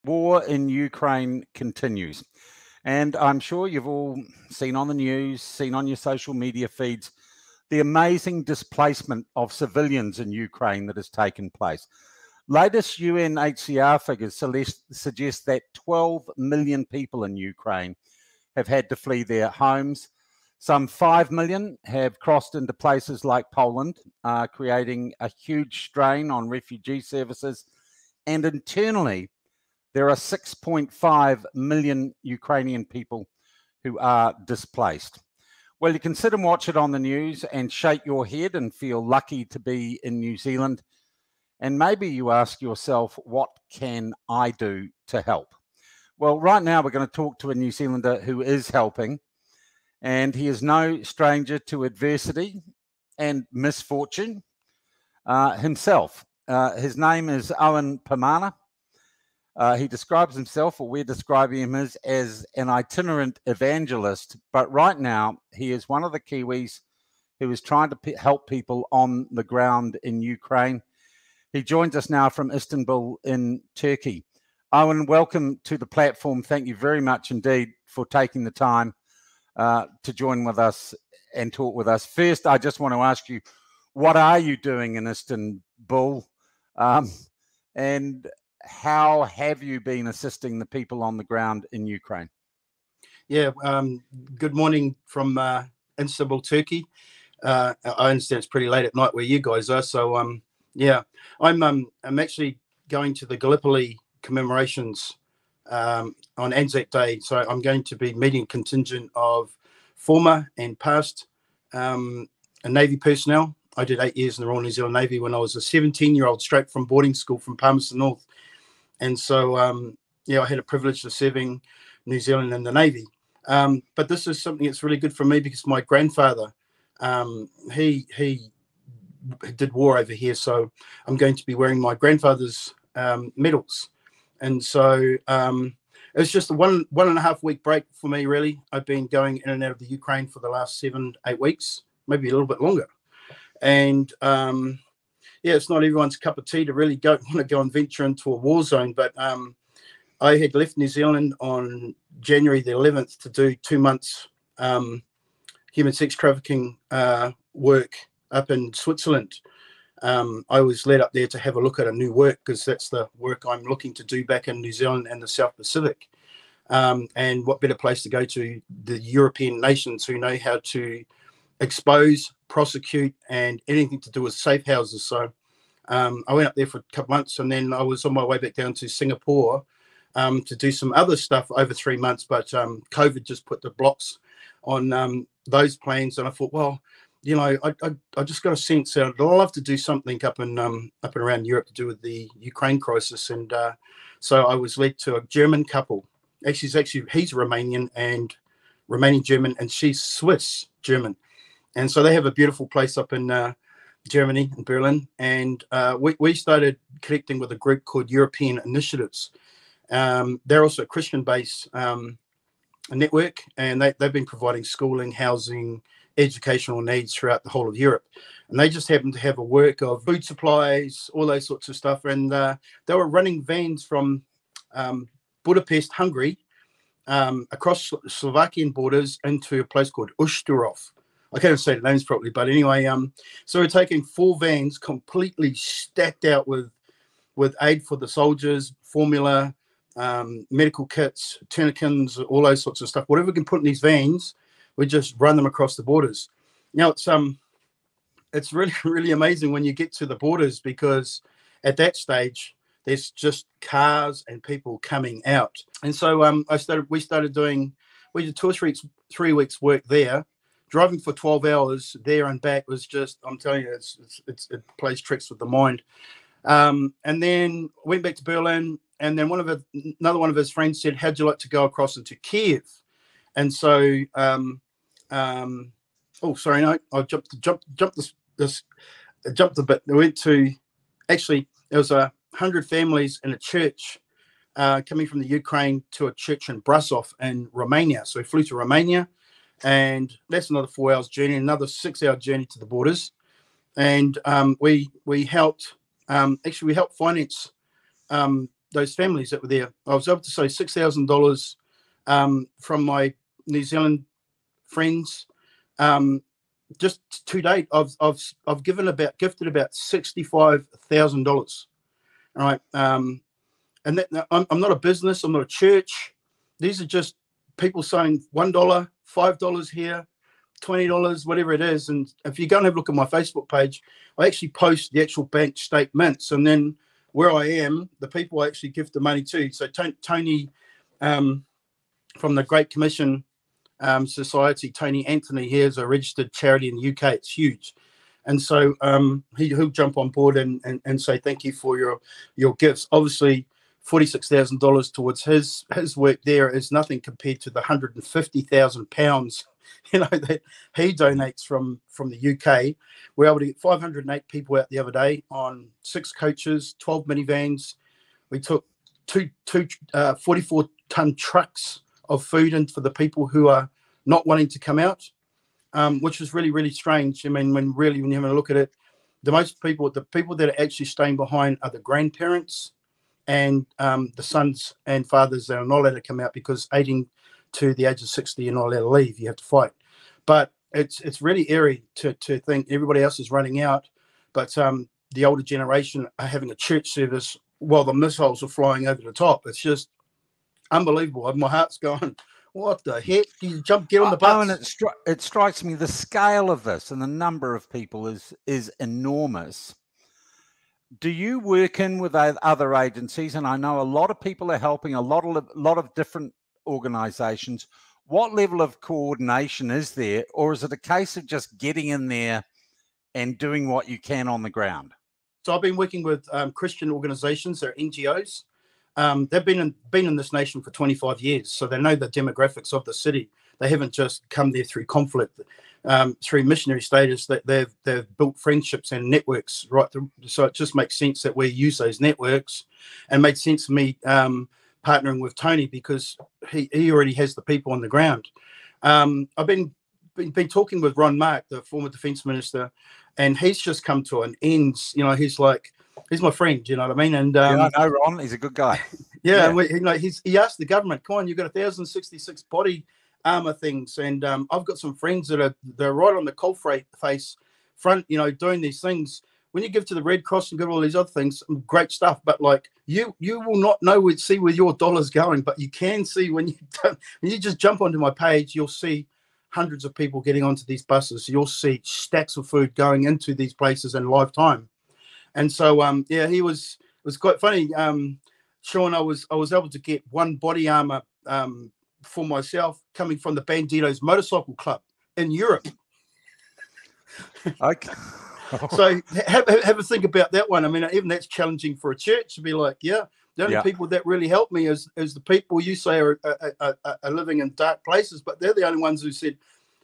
War in Ukraine continues. And I'm sure you've all seen on the news, seen on your social media feeds, the amazing displacement of civilians in Ukraine that has taken place. Latest UNHCR figures suggest that 12 million people in Ukraine have had to flee their homes. Some 5 million have crossed into places like Poland, creating a huge strain on refugee services. And internally, there are 6.5 million Ukrainian people who are displaced. Well, you can sit and watch it on the news and shake your head and feel lucky to be in New Zealand. And maybe you ask yourself, what can I do to help? Well, right now we're going to talk to a New Zealander who is helping, and he is no stranger to adversity and misfortune himself. His name is Owen Pomana. He describes himself, or we're describing him as an itinerant evangelist, but right now he is one of the Kiwis who is trying to help people on the ground in Ukraine. He joins us now from Istanbul in Turkey. Owen, welcome to the platform. Thank you very much indeed for taking the time to join with us and talk with us. First, I just want to ask you, what are you doing in Istanbul? And how have you been assisting the people on the ground in Ukraine? Yeah, good morning from Istanbul, Turkey. I understand it's pretty late at night where you guys are. So, yeah, I'm actually going to the Gallipoli commemorations on Anzac Day. So I'm going to be meeting a contingent of former and past Navy personnel. I did 8 years in the Royal New Zealand Navy when I was a 17-year-old straight from boarding school from Palmerston North. And so, yeah, I had a privilege of serving New Zealand in the Navy. But this is something that's really good for me because my grandfather, he did war over here. So I'm going to be wearing my grandfather's medals. And so it's just a one and a half week break for me, really. I've been going in and out of the Ukraine for the last 7-8 weeks, maybe a little bit longer. And yeah, it's not everyone's cup of tea to really want to go and venture into a war zone. But I had left New Zealand on January the 11th to do 2 months human sex trafficking work up in Switzerland. I was led up there to have a look at a new work because that's the work I'm looking to do back in New Zealand and the South Pacific. And what better place to go to the European nations who know how to expose, prosecute, and anything to do with safe houses. So I went up there for a couple months, and then I was on my way back down to Singapore to do some other stuff over 3 months. But COVID just put the blocks on those plans, and I thought, well, you know, I just got a sense that I'd love to do something up and around Europe to do with the Ukraine crisis. And so I was led to a German couple. He's Romanian German, and she's Swiss German. And so they have a beautiful place up in Germany, in Berlin. And we started connecting with a group called European Initiatives. They're also a Christian-based network, and they've been providing schooling, housing, educational needs throughout the whole of Europe. And they just happen to have a work of food supplies, all those sorts of stuff. And they were running vans from Budapest, Hungary, across Slovakian borders into a place called Usturov. I can't say the names properly, but anyway, so we're taking 4 vans completely stacked out with aid for the soldiers, formula, medical kits, tourniquets, all those sorts of stuff. Whatever we can put in these vans, we just run them across the borders. Now it's really, really amazing when you get to the borders, because at that stage there's just cars and people coming out. And so we did 2 or 3 weeks work there. Driving for 12 hours there and back was just, I'm telling you, it plays tricks with the mind. And then went back to Berlin, and then another one of his friends said, how'd you like to go across into Kiev? And so, oh, sorry, no, I jumped a bit. We went to, actually, there was 100 families in a church coming from the Ukraine to a church in Brasov in Romania. So we flew to Romania, and that's another 4 hours journey, another 6-hour journey to the borders. And we helped finance those families that were there. I was able to save $6,000 from my New Zealand friends. Just to date, I've gifted about $65,000. All right, and that I'm not a business. I'm not a church. These are just people saying $1, $5 here, $20, whatever it is. And if you go and have a look at my Facebook page, I actually post the actual bank statements, and then where I am, the people I actually give the money to. So Tony from the Great Commission Society, Tony Anthony, he has a registered charity in the UK. It's huge. And so he'll jump on board and say thank you for your gifts. Obviously, $46,000 towards his work there is nothing compared to the £150,000 that he donates from the UK. We're able to get 508 people out the other day on 6 coaches, 12 minivans. We took two 44-ton trucks of food in for the people who are not wanting to come out, which is really, really strange. I mean, when you have a look at it, the people that are actually staying behind are the grandparents and the sons and fathers that are not allowed to come out, because 18 to the age of 60, you're not allowed to leave. You have to fight. But it's really eerie to think everybody else is running out, but the older generation are having a church service while the missiles are flying over the top. It's just unbelievable. My heart's going, what the heck? You get on the bus. And it strikes me the scale of this and the number of people is enormous. Do you work in with other agencies? And I know a lot of people are helping, a lot of different organizations. What level of coordination is there? Or is it a case of just getting in there and doing what you can on the ground? So I've been working with Christian organizations, they're NGOs. They've been in this nation for 25 years, so they know the demographics of the city. They haven't just come there through conflict, through missionary status. That they've built friendships and networks right through. So it just makes sense that we use those networks, and made sense for me partnering with Tony, because he already has the people on the ground. I've been talking with Ron Mark, the former defence minister, and he's just come to an end. You know, he's my friend. You know what I mean? And yeah, I know Ron. He's a good guy. Yeah, and he asked the government, "Come on, you've got 1,066 body armor things," and I've got some friends they're right on the coal face front, you know, doing these things. When you give to the Red Cross and give all these other things, great stuff, but like you will not see where your dollar's going, but you can see when you just jump onto my page, you'll see hundreds of people getting onto these buses. You'll see stacks of food going into these places in live time. And so yeah, it was quite funny. Sean, I was able to get one body armor for myself coming from the Banditos Motorcycle Club in Europe. Okay. So have a think about that one. I mean, even that's challenging for a church to be like, yeah, the only people that really help me is the people you say are living in dark places, but they're the only ones who said,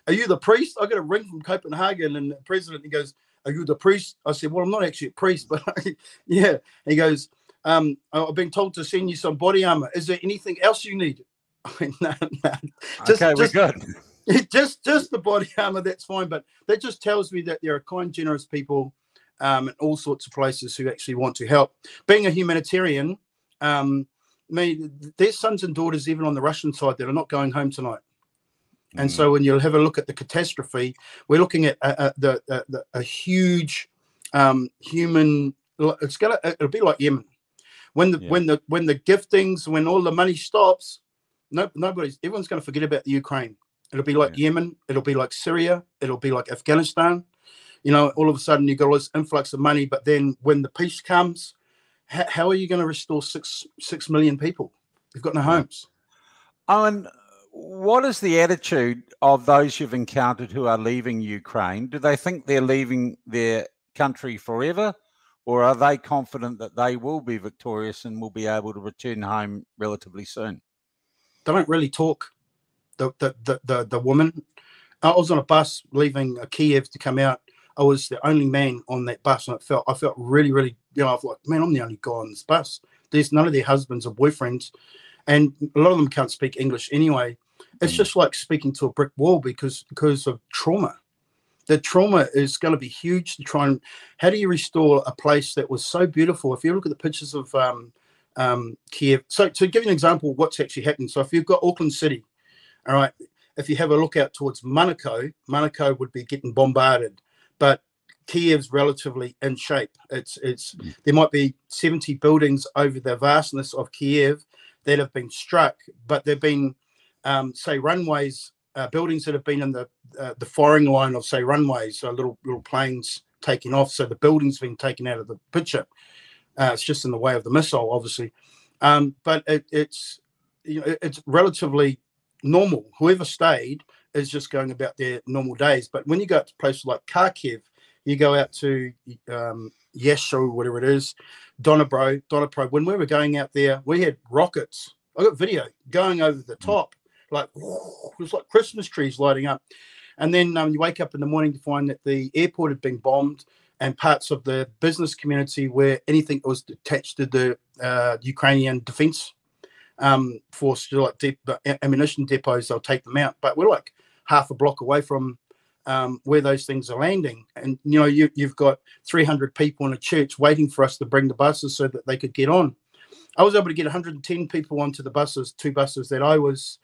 "Are you the priest?" I got a ring from Copenhagen, and the president, he goes, "Are you the priest?" I said, "Well, I'm not actually a priest, but yeah." He goes, "I've been told to send you some body armor. Is there anything else you need?" I mean, no. We're good. Just the body armor, that's fine. But that just tells me that there are kind, generous people in all sorts of places who actually want to help. Being a humanitarian, there's sons and daughters even on the Russian side that are not going home tonight. And so when you'll have a look at the catastrophe, we're looking at a huge human. It'll be like Yemen. When the giftings, when all the money stops, everyone's going to forget about the Ukraine. It'll be like Yemen. It'll be like Syria. It'll be like Afghanistan. You know, all of a sudden you've got all this influx of money, but then when the peace comes, how are you going to restore 6 million people? You've got no homes. Owen, what is the attitude of those you've encountered who are leaving Ukraine? Do they think they're leaving their country forever, or are they confident that they will be victorious and will be able to return home relatively soon? They don't really talk. The woman. I was on a bus leaving Kiev to come out. I was the only man on that bus, and I felt really, really, you know, I was like, man, I'm the only guy on this bus. There's none of their husbands or boyfriends, and a lot of them can't speak English anyway. It's just like speaking to a brick wall because of trauma. The trauma is going to be huge to try and how do you restore a place that was so beautiful? If you look at the pictures of Kiev. So to give you an example of what's actually happening, so if you've got Auckland City, all right, if you have a look out towards Monaco would be getting bombarded, but Kiev's relatively in shape. It's there might be 70 buildings over the vastness of Kiev that have been struck, but they've been, say, runways, buildings that have been in the firing line of, say, runways, so little planes taking off. So the building's been taken out of the picture. It's just in the way of the missile, obviously, but it's relatively normal. Whoever stayed is just going about their normal days. But when you go out to places like Kharkiv, you go out to Yesho, whatever it is, Donipro. When we were going out there, we had rockets. I got video going over the top, like it was like Christmas trees lighting up. And then you wake up in the morning to find that the airport had been bombed, and parts of the business community where anything that was attached to the Ukrainian defense force, like ammunition depots, they'll take them out. But we're like half a block away from where those things are landing. And, you've got 300 people in a church waiting for us to bring the buses so that they could get on. I was able to get 110 people onto the buses, 2 buses that I was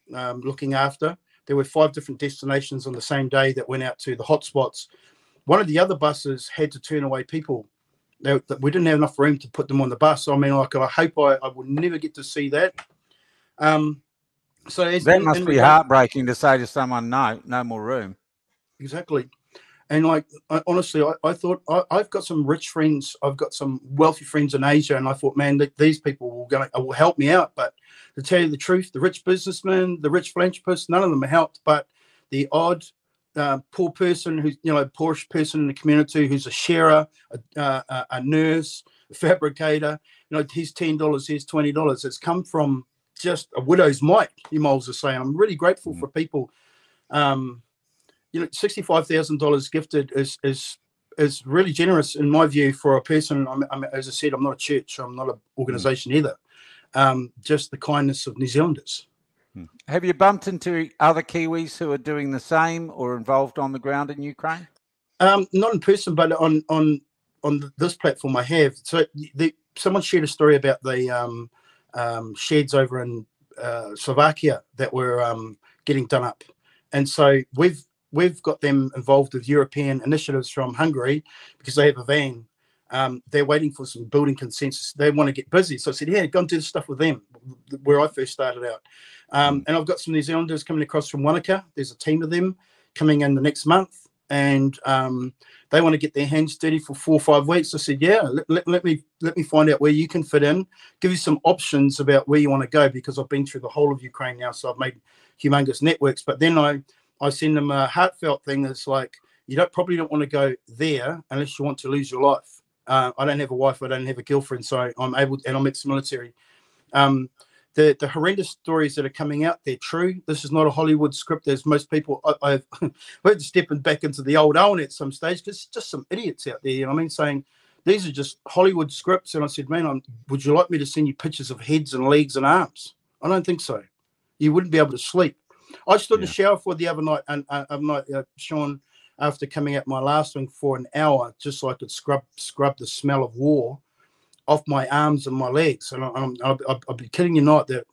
looking after. There were 5 different destinations on the same day that went out to the hotspots. One of the other buses had to turn away people. We didn't have enough room to put them on the bus. I mean, I hope I will never get to see that. So that must be heartbreaking to say to someone, no more room. Exactly. And honestly, I thought I've got some rich friends. I've got some wealthy friends in Asia, and I thought, man, that these people will help me out. But to tell you the truth, the rich businessmen, the rich philanthropists, none of them helped. But the odd poor person, who's poorish person in the community, who's a sharer, a nurse, a fabricator, here's $10, here's $20. It's come from just a widow's mite, you might as well say. I'm really grateful for people. $65,000 gifted is really generous in my view for a person. As I said, I'm not a church, I'm not an organisation either. Just the kindness of New Zealanders. Have you bumped into other Kiwis who are doing the same or involved on the ground in Ukraine? Not in person, but on this platform I have. So someone shared a story about the sheds over in Slovakia that were getting done up, and so we've got them involved with European initiatives from Hungary because they have a van. They're waiting for some building consensus. They want to get busy. So I said, yeah, go and do this stuff with them, where I first started out. And I've got some New Zealanders coming across from Wanaka. There's a team of them coming in the next month, and they want to get their hands dirty for 4 or 5 weeks. I said, yeah, let me find out where you can fit in, give you some options about where you want to go, because I've been through the whole of Ukraine now, so I've made humongous networks. But then I send them a heartfelt thing that's like, you probably don't want to go there unless you want to lose your life. I don't have a wife, I don't have a girlfriend, so I'm ex-military. The horrendous stories that are coming out, they're true. This is not a Hollywood script. There's most people, I've heard stepping back into the old Owen at some stage, because it's just some idiots out there, saying these are just Hollywood scripts. And I said, man, would you like me to send you pictures of heads and legs and arms? I don't think so. You wouldn't be able to sleep. I stood in the shower for the other night, and Sean, after coming out my last one, for an hour, just so I could scrub the smell of war off my arms and my legs. And I'll be kidding you not that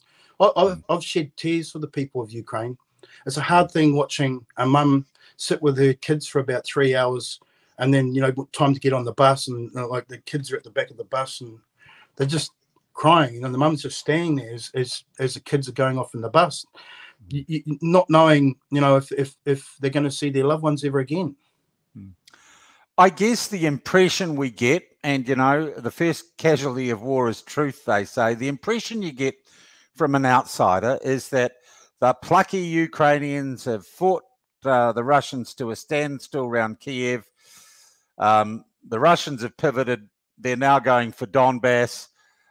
I've shed tears for the people of Ukraine. It's a hard thing watching a mum sit with her kids for about 3 hours, and then time to get on the bus, and like the kids are at the back of the bus and they're just crying, the mum's just standing there as the kids are going off in the bus, not knowing if they're going to see their loved ones ever again. I guess the impression we get, and the first casualty of war is truth, they say, the impression you get from an outsider is that the plucky Ukrainians have fought the Russians to a standstill around Kiev. The Russians have pivoted. They're now going for Donbass,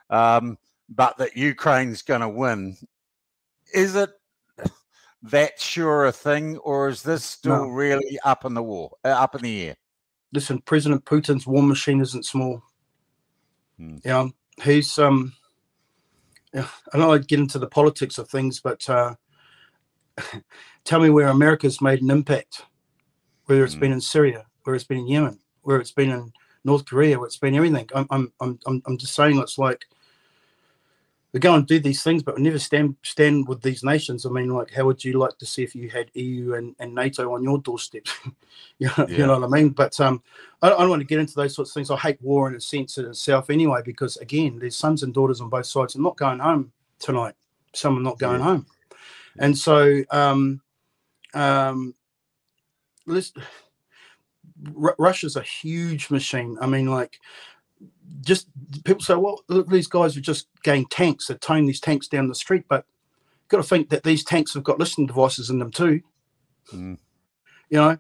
but that Ukraine's going to win. Is it that sure a thing, or is this still really up in the air? Listen, President Putin's war machine isn't small. He's I don't like to get into the politics of things, but tell me where America's made an impact, whether it's been in Syria, where it's been in Yemen, where it's been in North Korea. It's been everything. I'm just saying, it's like we go and do these things, but we never stand with these nations. I mean, like, how would you like to see if you had EU and NATO on your doorstep? You know what I mean? But I don't want to get into those sorts of things. I hate war in a sense in itself anyway, because again, there's sons and daughters on both sides. I'm not going home tonight. Some are not going home, and so Russia's a huge machine. I mean, like, just people say, well, look, these guys are just getting tanks. They're towing these tanks down the street, but you've got to think that these tanks have got listening devices in them too. You know,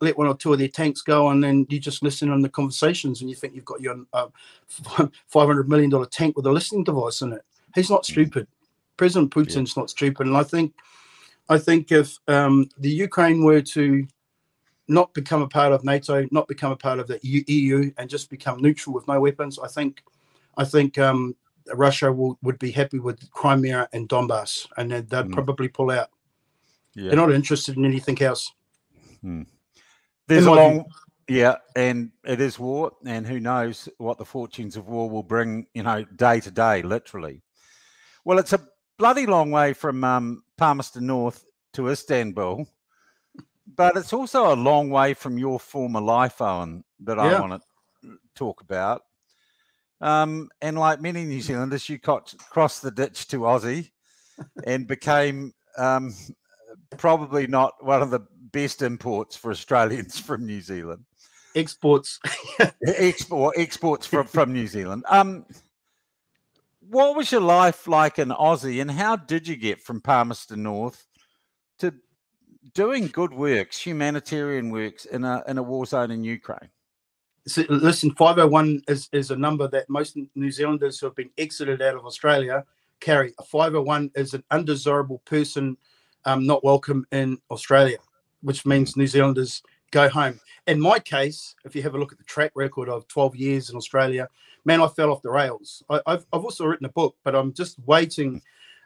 let one or two of their tanks go, and then you just listen on the conversations, and you think you've got your $500 million tank with a listening device in it. He's not stupid. President Putin's not stupid, and I think if the Ukraine were to not become a part of NATO, not become a part of the EU, and just become neutral with no weapons, I think Russia would be happy with Crimea and Donbass, and they'd probably pull out. They're not interested in anything else. There's a long, and it is war, and who knows what the fortunes of war will bring, you know, day to day, literally. Well, it's a bloody long way from Palmerston North to Istanbul. But it's also a long way from your former life, Owen, that I want to talk about. And like many New Zealanders, you crossed the ditch to Aussie and became probably not one of the best imports for Australians from New Zealand. Exports. Exports from New Zealand. What was your life like in Aussie, and how did you get from Palmerston North to doing good works, humanitarian works in a war zone in Ukraine? So, listen, 501 is a number that most New Zealanders who have been exited out of Australia carry. A 501 is an undesirable person, not welcome in Australia, which means New Zealanders go home. In my case, if you have a look at the track record of 12 years in Australia, man, I fell off the rails. I've also written a book, but I'm just waiting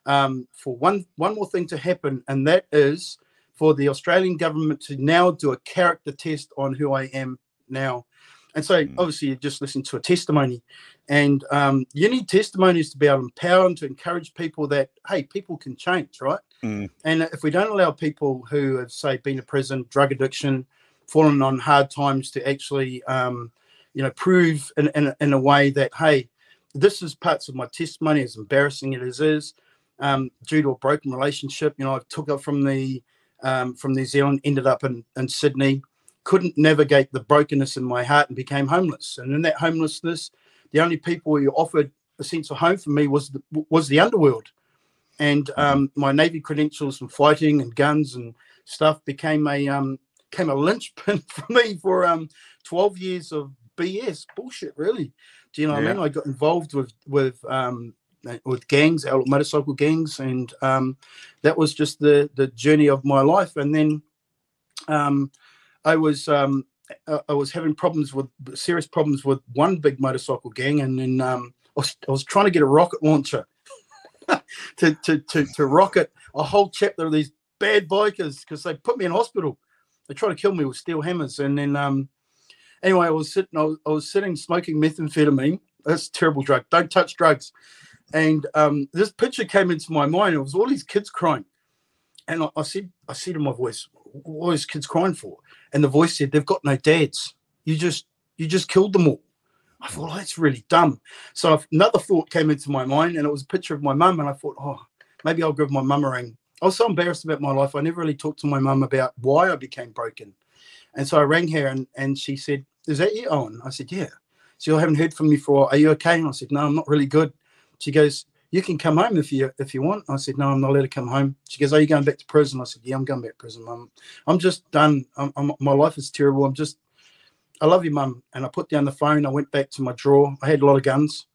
for one more thing to happen, and that is for the Australian government to now do a character test on who I am now. And so obviously you just listen to a testimony, and you need testimonies to be able to empower and to encourage people that, hey, people can change, right? And if we don't allow people who have, say, been to prison, drug addiction, fallen on hard times to actually, prove in a way that, hey, this is parts of my testimony, as embarrassing as it is, due to a broken relationship. You know, I took up from New Zealand, ended up in Sydney, couldn't navigate the brokenness in my heart and became homeless. And in that homelessness, the only people who offered a sense of home for me was the underworld. And my Navy credentials from fighting and guns and stuff became a linchpin for me for 12 years of BS bullshit, really. Do you know what I mean? I got involved with gangs, motorcycle gangs, and that was just the journey of my life. And then I was having serious problems with one big motorcycle gang, and then I was trying to get a rocket launcher to rocket a whole chapter of these bad bikers, because they put me in hospital. They tried to kill me with steel hammers, and then anyway, I was sitting smoking methamphetamine. That's a terrible drug. Don't touch drugs. And this picture came into my mind. It was all these kids crying, and I said to my voice, "What are these kids crying for?" And the voice said, "They've got no dads. You just killed them all." I thought, oh, that's really dumb. So another thought came into my mind, and it was a picture of my mum. And I thought, oh, maybe I'll give my mum a ring. I was so embarrassed about my life. I never really talked to my mum about why I became broken. And so I rang her, and she said, "Is that you, Owen?" I said, "Yeah." She said, "I haven't heard from you for a while. Are you okay?" And I said, "No, I'm not really good." She goes, "You can come home if you want." I said, "No, I'm not allowed to come home." She goes, "Are you going back to prison?" I said, "Yeah, I'm going back to prison, Mum. I'm just done. My life is terrible. I love you, Mum." And I put down the phone. I went back to my drawer. I had a lot of guns.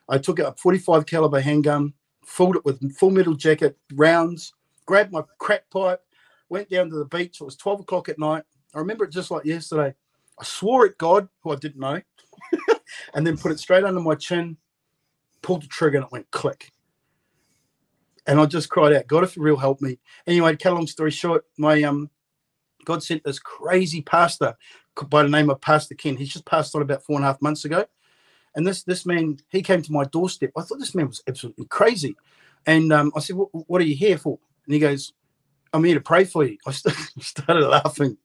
I took out a 45 caliber handgun, filled it with full metal jacket rounds, grabbed my crack pipe, went down to the beach. It was 12 o'clock at night. I remember it just like yesterday. I swore at God, who I didn't know, and then put it straight under my chin, pulled the trigger, and it went click. And I just cried out, "God, if you real, help me." Anyway, to cut a long story short, my God sent this crazy pastor by the name of Pastor Ken. He's just passed on about 4.5 months ago. And this man, he came to my doorstep. I thought this man was absolutely crazy. And I said, what are you here for? And he goes, I'm here to pray for you. I started laughing,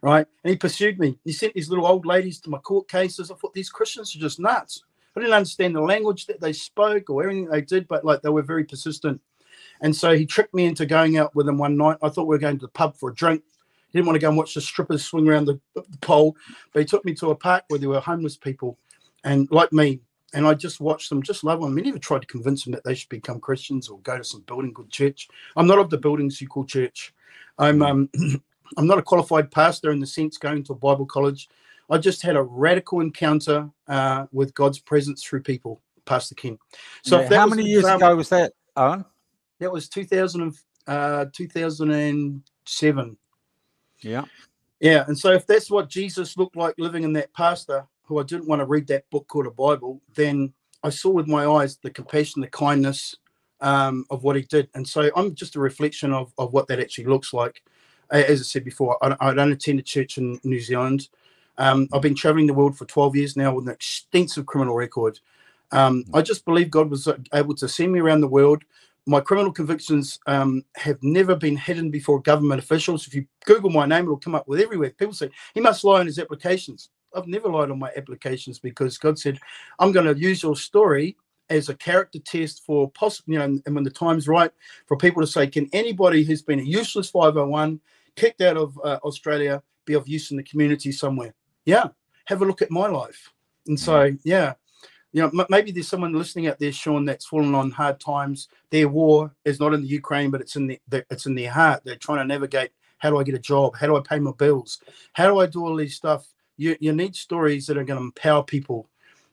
right? And he pursued me. He sent these little old ladies to my court cases. I thought, these Christians are just nuts. I didn't understand the language that they spoke or everything they did, but like they were very persistent. And so he tricked me into going out with him one night. I thought we were going to the pub for a drink. He didn't want to go and watch the strippers swing around the pole, but he took me to a park where there were homeless people and like me. And I just watched them, just love them. I never tried to convince them that they should become Christians or go to some building called church. I'm not of the buildings you call church. I'm I'm not a qualified pastor in the sense going to a Bible college. I just had a radical encounter with God's presence through people, Pastor Ken. So yeah, how many years ago was that, Owen? That was 2007. Yeah. Yeah. And so if that's what Jesus looked like living in that pastor, who I didn't want to read that book called a Bible, then I saw with my eyes the compassion, the kindness of what he did. And so I'm just a reflection of what that actually looks like. As I said before, I don't attend a church in New Zealand. I've been traveling the world for 12 years now with an extensive criminal record. I just believe God was able to send me around the world. My criminal convictions have never been hidden before government officials. If you Google my name, it'll come up with everywhere. People say, he must lie on his applications. I've never lied on my applications because God said, I'm going to use your story as a character test for possible, and when the time's right, for people to say, can anybody who's been a useless 501, kicked out of Australia, be of use in the community somewhere? Yeah. Have a look at my life. And so, yeah. Maybe there's someone listening out there, Sean, that's fallen on hard times. Their war is not in the Ukraine, but it's in their heart. They're trying to navigate, how do I get a job? How do I pay my bills? How do I do all these stuff? You need stories that are going to empower people.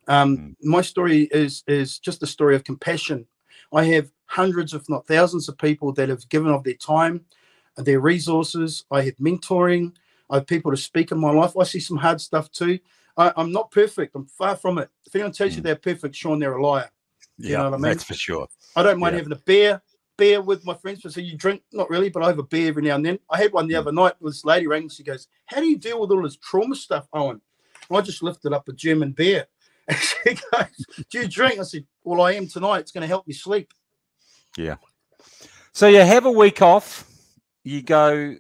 My story is just a story of compassion. I have hundreds, if not thousands, of people that have given of their time, their resources. I have mentoring. I have people to speak in my life. I see some hard stuff too. I'm not perfect. I'm far from it. If anyone tells you they're perfect, Sean, they're a liar. You know what I mean? That's for sure. I don't mind having a beer with my friends. So you drink? Not really, but I have a beer every now and then. I had one the other night. This lady rang. She goes, how do you deal with all this trauma stuff, Owen? And I just lifted up a German beer. And she goes, do you drink? I said, well, I am tonight. It's going to help me sleep. Yeah. So you have a week off. You're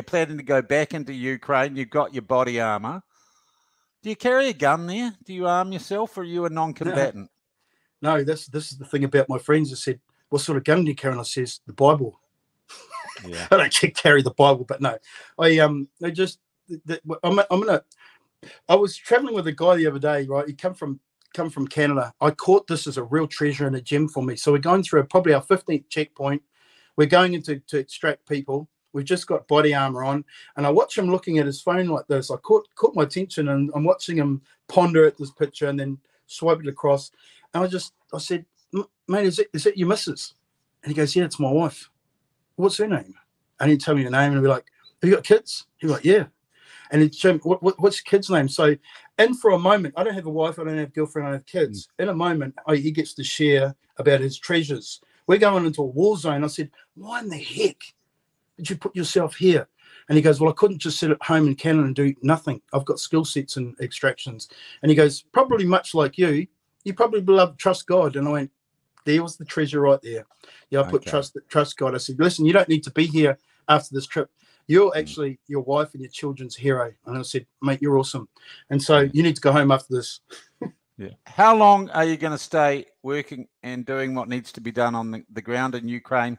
planning to go back into Ukraine. You've got your body armor. Do you carry a gun there? Do you arm yourself, or are you a non-combatant? No, this is the thing about my friends. I said, what sort of gun do you carry? And I says, the Bible. Yeah. I don't carry the Bible, but no. I was traveling with a guy the other day, right? He come from Canada. I caught this as a real treasure and a gem for me. So we're going through probably our 15th checkpoint. We're going into to extract people. We've just got body armor on, and I watch him looking at his phone like this. I caught my attention, and I'm watching him ponder at this picture and then swipe it across. And I said, mate, is it your missus? And he goes, yeah, it's my wife. What's her name? And he'd tell me the name, and I'd be like, have you got kids? He'd be like, yeah. And he'd show me, what's your kid's name? So, and for a moment, I don't have a wife, I don't have a girlfriend, I don't have kids. In a moment, he gets to share about his treasures. We're going into a war zone. I said, why in the heck did you put yourself here? And he goes, well, I couldn't just sit at home in Canada and do nothing. I've got skill sets and extractions. And he goes, probably much like you probably trust God. And I went, there was the treasure right there. Yeah, I put trust God. I said, listen, you don't need to be here after this trip. You're actually your wife and your children's hero. And I said, mate, you're awesome. And so you need to go home after this. Yeah. How long are you going to stay working and doing what needs to be done on the ground in Ukraine?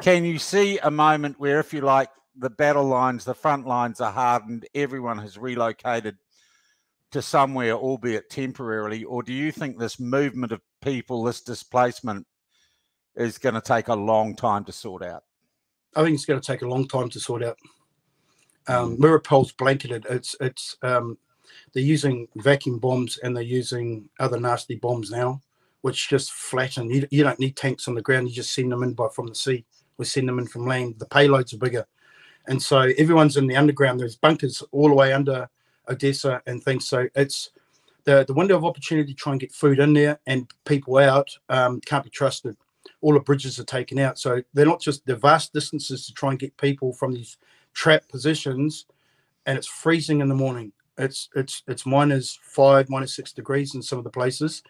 Can you see a moment where, if you like, the battle lines, the front lines are hardened, everyone has relocated to somewhere, albeit temporarily, or do you think this movement of people, this displacement, is going to take a long time to sort out? I think it's going to take a long time to sort out. Mariupol's blanketed. They're using vacuum bombs and they're using other nasty bombs now, which just flatten. You don't need tanks on the ground. You just send them in from the sea. We send them in from land. The payloads are bigger. And so everyone's in the underground. There's bunkers all the way under Odessa and things. So it's the window of opportunity to try and get food in there and people out can't be trusted. All the bridges are taken out. So they're not just the vast distances to try and get people from these trap positions, and it's freezing in the morning. It's -5, -6 degrees in some of the places.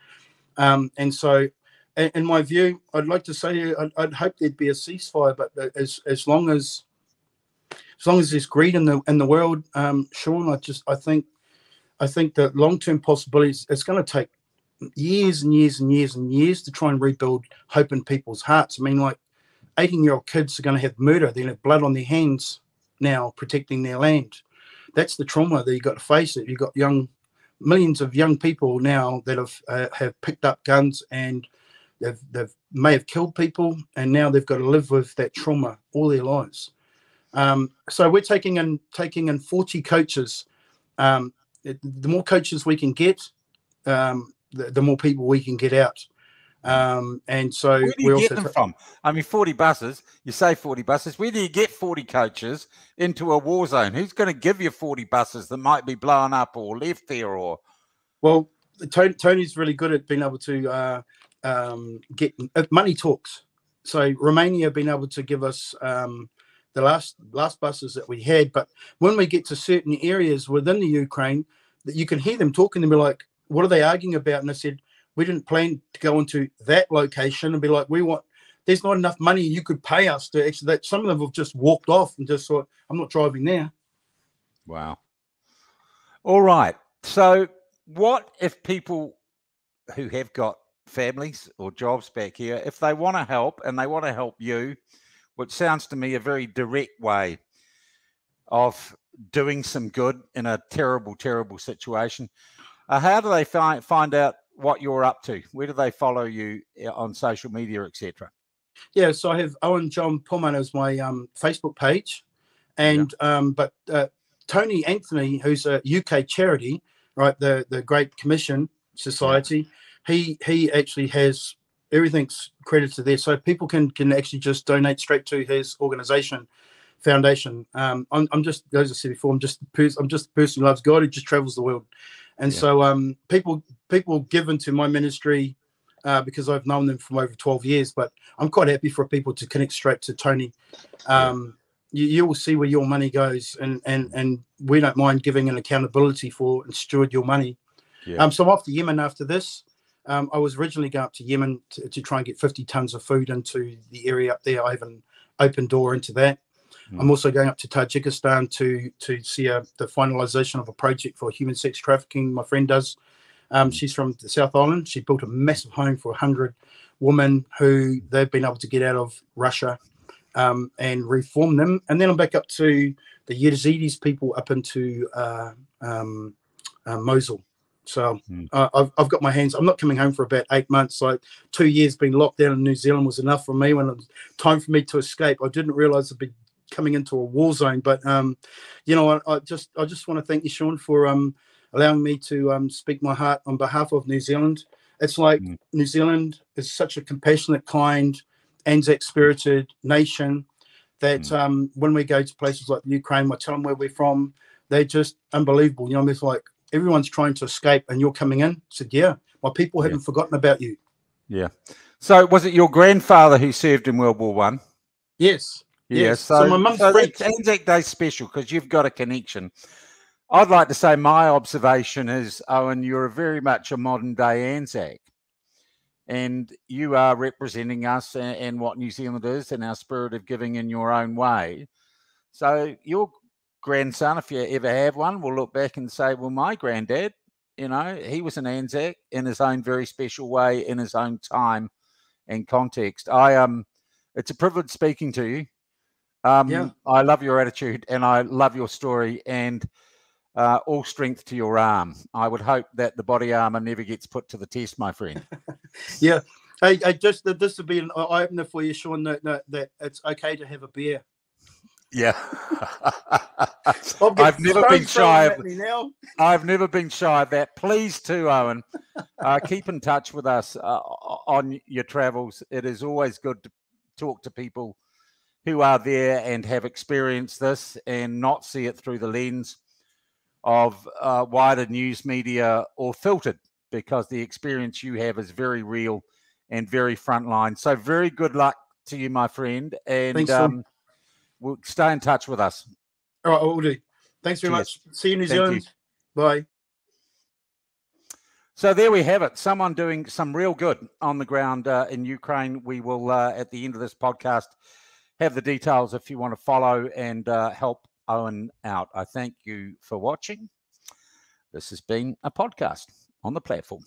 And so, in my view, I'd like to say I'd hope there'd be a ceasefire, but as long as there's greed in the world, Sean, I think the long-term possibilities, it's going to take years and years and years and years to try and rebuild hope in people's hearts. I mean, like 18-year-old kids are going to have murder. They're going to have blood on their hands now protecting their land. That's the trauma that you've got to face. It. You've got millions of young people now that have picked up guns, and they've may have killed people, and now they've got to live with that trauma all their lives. So we're taking in 40 coaches. The more coaches we can get, the more people we can get out. And so where do you get them from? I mean, 40 buses, you say 40 buses. Where do you get 40 coaches into a war zone? Who's going to give you 40 buses that might be blown up or left there? Or well, Tony's really good at being able to get money talks. So Romania have been able to give us the last buses that we had, but when we get to certain areas within the Ukraine, that you can hear them talking and be like, what are they arguing about? And I said, we didn't plan to go into that location, and be like, there's not enough money you could pay us to actually. That some of them have just walked off and just thought, I'm not driving there. Wow. All right. So what if people who have got families or jobs back here, if they want to help and they want to help you, which sounds to me a very direct way of doing some good in a terrible, terrible situation, how do they find out what you're up to? Where do they follow you on social media, etc.? Yeah, so I have Owen Pomana as my Facebook page, and but Tony Anthony, who's a UK charity, right, the Great Commission Society, he actually has everything's credited there, so people can actually just donate straight to his organization foundation. I'm just, as I said before, I'm just a person who loves God, who just travels the world. And so people give into my ministry because I've known them for over 12 years, but I'm quite happy for people to connect straight to Tony. You will see where your money goes, and we don't mind giving an accountability for and steward your money. So I'm off to Yemen after this. I was originally going up to Yemen to try and get 50 tons of food into the area up there. I have an open door into that. I'm also going up to Tajikistan to see the finalization of a project for human sex trafficking. My friend does. She's from the South Island. She built a massive home for 100 women who they've been able to get out of Russia and reform them. And then I'm back up to the Yazidis people up into Mosul. So I've got my hands. I'm not coming home for about 8 months. Like 2 years being locked down in New Zealand was enough for me. When it was time for me to escape, I didn't realize I'd be coming into a war zone. But you know, I just want to thank you, Sean, for allowing me to speak my heart on behalf of New Zealand. It's like New Zealand is such a compassionate, kind, Anzac spirited nation that when we go to places like Ukraine, I tell them where we're from, they're just unbelievable. You know, it's like everyone's trying to escape and you're coming in. I said, yeah, my people haven't forgotten about you. Yeah. So was it your grandfather who served in World War I? Yes. Yes. So my mum's French. Anzac Day special because you've got a connection. I'd like to say my observation is, Owen, you're very much a modern day Anzac. And you are representing us and what New Zealand is and our spirit of giving in your own way. So your grandson, if you ever have one, will look back and say, well, my granddad, you know, he was an Anzac in his own very special way, in his own time and context. It's a privilege speaking to you. I love your attitude and I love your story, and all strength to your arm. I would hope that the body armor never gets put to the test, my friend. Yeah. I just this would be an eye opener for you, Sean, that it's okay to have a beer. Yeah. I've never been shy of I've never been shy of that. Please too, Owen. Keep in touch with us on your travels. It is always good to talk to people who are there and have experienced this and not see it through the lens of wider news media or filtered, because the experience you have is very real and very frontline. So very good luck to you, my friend. And thanks, we'll stay in touch with us. All right, I will do. Thanks very much. See you in New Zealand. Bye. So there we have it. Someone doing some real good on the ground in Ukraine. We will, at the end of this podcast, have the details if you want to follow and help Owen out. I thank you for watching. This has been a podcast on the platform.